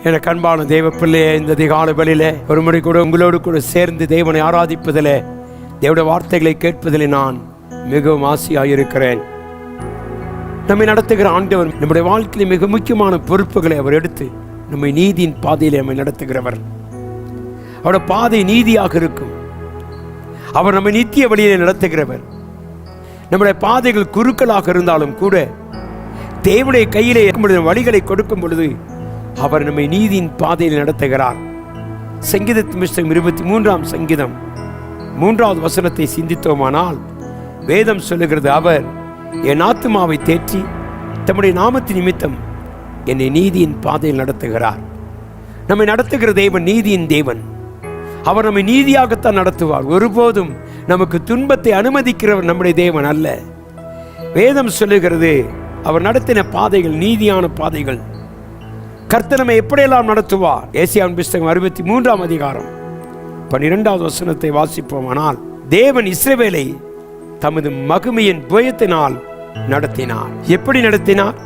எனக்கு அன்பான தேவ பிள்ளையே, இந்த அதிகாலை வேளையிலே ஒரு முறை கூட உங்களோடு கூட சேர்ந்து தேவனை ஆராதிப்பதிலே, தேவனுடைய வார்த்தைகளை கேட்பதிலே நான் மிகவும் ஆசையாயிருக்கிறேன். நம்மை நடத்துகிற ஆண்டவர் நம்முடைய வாழ்க்கையில் மிக முக்கியமான பொறுப்புகளை அவர் எடுத்து நம்மை நீதியின் பாதையிலே நம்மை நடத்துகிறவர். அவருடைய பாதை நீதியாக இருக்கும். அவர் நம்மை நித்திய வழியிலே நடத்துகிறவர். நம்முடைய பாதைகள் குறுக்கலாக இருந்தாலும் கூட தேவனுடைய கையிலே வழிகளை கொடுக்கும் பொழுது அவர் நம்மை நீதியின் பாதையில் நடத்துகிறார். சங்கீதத்தின் புத்தகம் 23ஆம் சங்கீதம் 3வது வசனத்தை சிந்தித்தோமானால் வேதம் சொல்லுகிறது, அவர் என் ஆத்துமாவை தேற்றி தம்முடைய நாமத்தின் நிமித்தம் என்னை நீதியின் பாதையில் நடத்துகிறார். நம்மை நடத்துகிற தேவன் நீதியின் தேவன். அவர் நம்மை நீதியாகத்தான் நடத்துவார். ஒருபோதும் நமக்கு துன்பத்தை அனுமதிக்கிறவர் நம்முடைய தேவன் அல்ல. வேதம் சொல்லுகிறது, அவர் நடத்தின பாதைகள் நீதியான பாதைகள். கர்த்தர் நம்மை எப்படியெல்லாம் நடத்துவார்? ஏசாயாவின் புத்தகம் 63ஆம் அதிகாரம் 12வது வசனத்தை வாசிப்போமானால், தேவன் இஸ்ரவேலை தமது மகிமையின் புயத்தினால் நடத்தினார். எப்படி நடத்தினார்?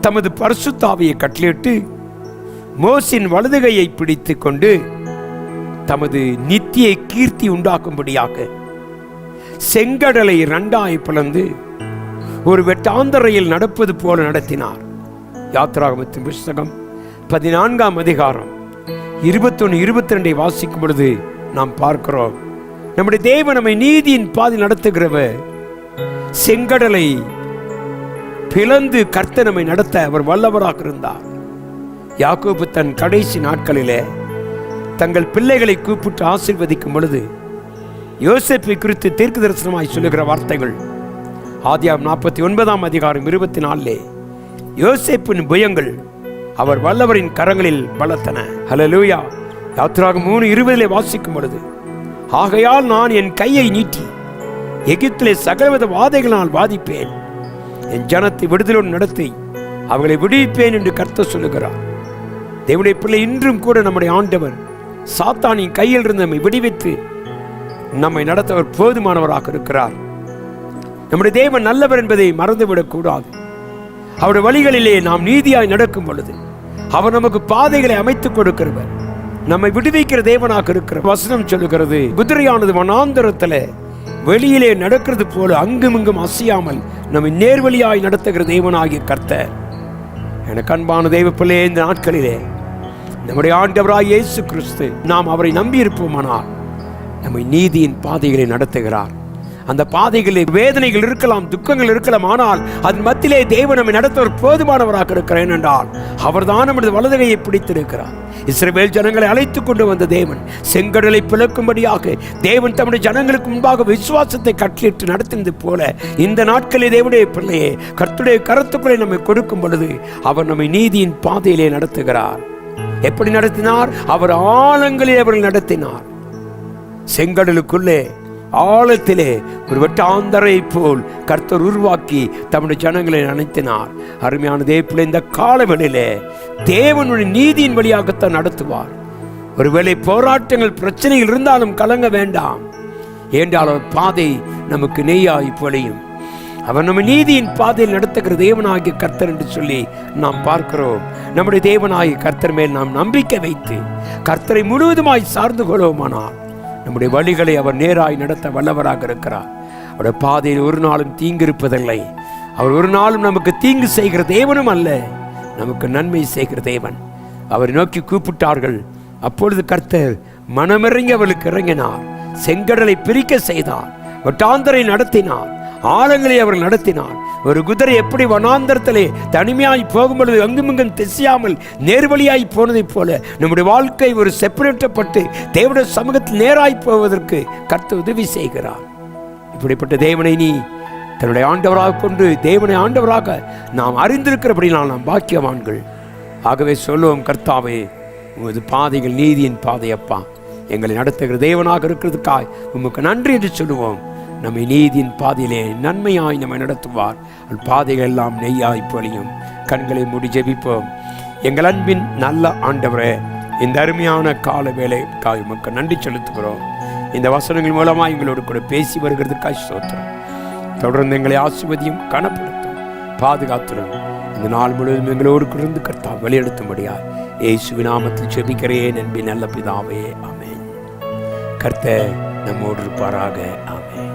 தமது பரிசுத்த ஆவியை கட்டளையிட்டு மோசேயின் வலதுகையை பிடித்து கொண்டு தமது நித்திய கீர்த்தி உண்டாக்கும்படியாக செங்கடலை 2ஆய் பிளந்து ஒரு வெட்டாந்தரையில் நடப்பது போல நடத்தினார். யாத்திராகமத்தின் புத்தகம் 14ஆம் அதிகாரம் 21-22 வாசிக்கும் பொழுது நாம் பார்க்கிறோம், நம்முடைய தேவன் நம்மை நீதியின் பாதை நடத்துகிறவர். செங்கடலை பிளந்து கர்த்தர் நம்மை நடத்த அவர் வல்லவராக இருந்தார். யாக்கோபு தன் கடைசி நாட்களிலே தங்கள் பிள்ளைகளை கூப்பிட்டு ஆசீர்வதிக்கும் பொழுது யோசேப்பை குறித்து தீர்க்க தரிசனமாய் சொல்லுகிற வார்த்தைகள் ஆதியாகமம் 49ஆம் அதிகாரம் 24 யோசேப்பின் புயங்கள் அவர் வல்லவரின் கரங்களில் பலத்தன. ஹல்லேலூயா. யாத்திராகமம் 3:20 வாசிக்கும் பொழுது, ஆகையால் நான் என் கையை நீட்டி எகிப்திலே சகலவித வாதைகளால் வாதிப்பேன், என் ஜனத்தை விடுதலோடு நடத்தி அவர்களை விடுவிப்பேன் என்று கர்த்தர் சொல்லுகிறார். தேவனுடைய பிள்ளை, இன்றும் கூட நம்முடைய ஆண்டவர் சாத்தானின் கையில் இருந்து நம்மை விடுவித்து நம்மை நடத்தவர் போதுமானவராக இருக்கிறார். நம்முடைய தேவன் நல்லவர் என்பதை மறந்துவிடக் கூடாது. அவருடைய வழிகளிலே நாம் நீதியாய் நடக்கும் பொழுது அவர் நமக்கு பாதைகளை அமைத்துக் கொடுக்கிறவர், நம்மை விடுவிக்கிற தேவனாக இருக்கிற வசனம் சொல்லுகிறது, குதிரையானது வனாந்தரத்தில் வெளியிலே நடக்கிறது போல அங்கும் இங்கும் அசையாமல் நம்மை நேர்வழியாய் நடத்துகிற தேவனாகிய கர்த்தர். எனக்கு அன்பான தேவ பிள்ளையே, இந்த நாட்களிலே நம்முடைய ஆண்டவராய் இயேசு கிறிஸ்து நாம் அவரை நம்பி இருப்போமானால் நம்மை நீதியின் பாதைகளை நடத்துகிறார். அந்த பாதைகளில் வேதனைகள் இருக்கலாம், துக்கங்கள் இருக்கலாம், ஆனால் அதன் மத்தியிலே தேவன் நம்மை நடத்துவர் போதுமானவராக இருக்கிறேன் என்றால் அவர் தான் நமது வலதுகையை பிடித்திருக்கிறார். இஸ்ரவேல் ஜனங்களை அழைத்துக் கொண்டு வந்த தேவன் செங்கடலை பிளக்கும்படியாக தேவன் தம்முடைய ஜனங்களுக்கு முன்பாக விசுவாசத்தை கட்டளிட்டு நடத்தினது போல இந்த நாட்களில் தேவனுடைய பிள்ளையே கர்த்தருடைய கரத்துக்குள்ளே நம்மை கொடுக்கும் பொழுது அவர் நம்மை நீதியின் பாதையிலே நடத்துகிறார். எப்படி நடத்தினார்? அவர் ஆழங்களில் அவர்கள் நடத்தினார். செங்கடலுக்குள்ளே ஆழத்திலே ஒரு வெட்டாந்தரை போல் கர்த்தர் உருவாக்கி தம்முடைய ஜனங்களை அணைத்தினார். அருமையான தேவப்பிள்ளை, இந்த காலவெளியிலே தேவனுடைய நீதியின் வழியாகத்தான் நடத்துவார். ஒருவேளை போராட்டங்கள் பிரச்சனைகள் இருந்தாலும் கலங்க வேண்டாம், ஏண்டால் அவர் பாதை நமக்கு நெய்யாய் பொழியும். அவர் நம்ம நீதியின் பாதையில் நடத்துகிற தேவனாகிய கர்த்தர் என்று சொல்லி நாம் பார்க்கிறோம். நம்முடைய தேவனாகிய கர்த்தர் மேல் நாம் நம்பிக்கை வைத்து கர்த்தரை முழுவதுமாய் சார்ந்து கொள்வோமானால் நம்முடைய வழிகளை அவர் நேராய் நடத்த வல்லவராக இருக்கிறார். அவருடைய பாதையில் ஒரு நாளும் தீங்கு இருப்பதில்லை. அவர் ஒரு நாளும் நமக்கு தீங்கு செய்கிற தேவனும் அல்ல, நமக்கு நன்மை செய்கிற தேவன். அவரை நோக்கி கூப்பிட்டார்கள், அப்பொழுது கர்த்தர் மனமிறங்கி அவளுக்கு இறங்கினார். செங்கடலை பிரிக்க செய்தார், வட்டாந்தரை நடத்தினார், ஆழங்களை அவர் நடத்தினார். ஒரு குதிரை எப்படி வனாந்தரத்திலே தனிமையாய் போகும்பொழுது அங்குமிங்கும் திசையாமல் நேர்வழியாய் போனதை போல நம்முடைய வாழ்க்கை ஒரு செப்பரேட்டப்பட்டு தேவனுடைய சமூகத்தில் நேராய் போவதற்கு கர்த்தர் உதவி செய்கிறார். இப்படிப்பட்ட தேவனை நீ தன்னுடைய ஆண்டவராக கொண்டு தேவனை ஆண்டவராக நாம் அறிந்திருக்கிறபடினால் நாம் பாக்கியவான்கள். ஆகவே சொல்லுவோம், கர்த்தாவே உமது பாதைகள் நீதியின் பாதையப்பா, எங்களை நடத்துகிற தேவனாக இருக்கிறதுக்காய் உமக்கு நன்றி என்று சொல்லுவோம். நம்மை நீதியின் பாதையிலே நன்மையாய் நம்மை நடத்துவார். பாதைகள் எல்லாம் நெய்யாய் பொழியும். கண்களை மூடி ஜெபிப்போம். எங்கள் அன்பின் நல்ல ஆண்டவரே, இந்த அருமையான கால வேலைக்காய் உமக்கு நன்றி செலுத்துகிறோம். இந்த வசனங்கள் மூலமாக எங்களோடு கூட பேசி வருகிறதுக்காய் ஸ்தோத்திரம். தொடர்ந்து எங்களை ஆசீர்வதியும், கனப்படுத்தும், பாதுகாத்துடும். இந்த நாள் முழுவதும் எங்களோடு இருந்து கர்த்தா வழிநடத்தும்படியாய் இயேசுவின் நாமத்தில் ஜெபிக்கிறேன் அன்பின் நல்ல பிதாவே, ஆமென். கர்த்தர் நம்மோடு இருப்பாராக. ஆமென்.